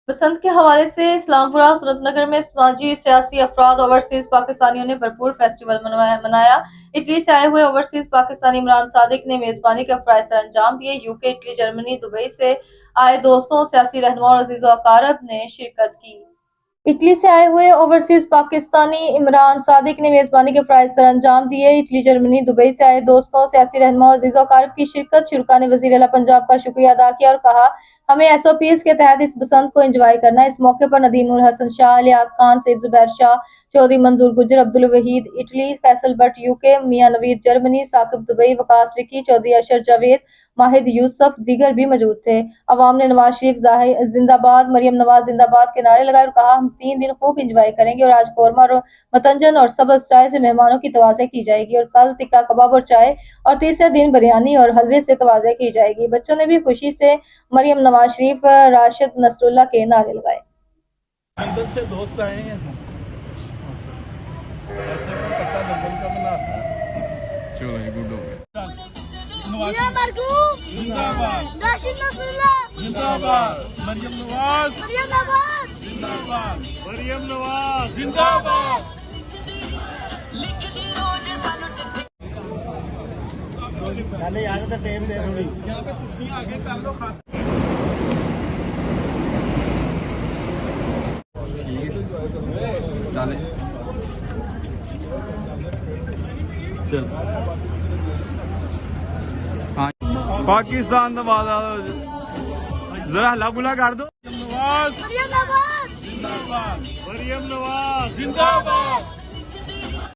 बसंत के हवाले से इस्लामपुरा सुरतनगर में समाजी सियासी अफराद ओवरसीज पाकिस्तानियों ने भरपूर फेस्टिवल मनाया। इटली से आए हुए ओवरसीज पाकिस्तानी इमरान सादिक ने मेजबानी के फराइज सर अंजाम दिए। यूके, इटली, जर्मनी, दुबई से आए दोस्तों, सियासी रहनुमा और अजीज़ो अकारब ने शिरकत की। इटली से आए हुए ओवरसीज पाकिस्तानी इमरान सादिक ने मेजबानी के फराइज सर अंजाम दिए। इटली, जर्मनी, दुबई से आए दोस्तों, सियासी रहनुमा और अजीज़ो अकारब की शिरकत। शुरका ने वज़ीर आला पंजाब का शुक्रिया अदा किया और कहा, हमें SOPs के तहत इस बसंत को एंजॉय करना है। इस मौके पर नदीम उल हसन शाह, इलियास खान, सईद जुबैर शाह, चौधरी मंजूर गुजर, अब्दुल वहीद इटली, फैसल भट्ट UK, मियां नवीद जर्मनी, साकिब दुबई, वकास विकी, चौधरी अशर जावेद, माहिद यूसुफ दीगर भी मौजूद थे। अवाम ने नवाज शरीफ जिंदाबाद, मरियम नवाज जिंदाबाद के नारे लगाए और कहा, हम 3 दिन खूब एंजॉय करेंगे और आज कोरमा और मतंजन और सब्ज़ चाय से मेहमानों की तवाज़े की जाएगी और कल टिक्का कबाब और चाय और तीसरे दिन बिरयानी और हलवे से तवाज़े की जाएगी। बच्चों ने भी खुशी से मरियम नवाज शरीफ, राशिद नसरुल्लाह के नारे लगाए। लंदन से दोस्त आए हैं, ऐसे पर पट्टा लंदन का बनाता है। चलो ये गुड हो गया। जिंदाबाद, राशिद नसरुल्लाह जिंदाबाद, मरियम नवाज जिंदाबाद, मरियम नवाज जिंदाबाद। पहले यार तो टेम दे थोड़ी यहाँ पे कुर्सियाँ आगे कर लो खास। चले चल हाँ पाकिस्तान तो बाद जरा हल्ला गुला कर दो। नवाज मरियम नवाज जिंदाबाद, मरियम नवाज जिंदाबाद।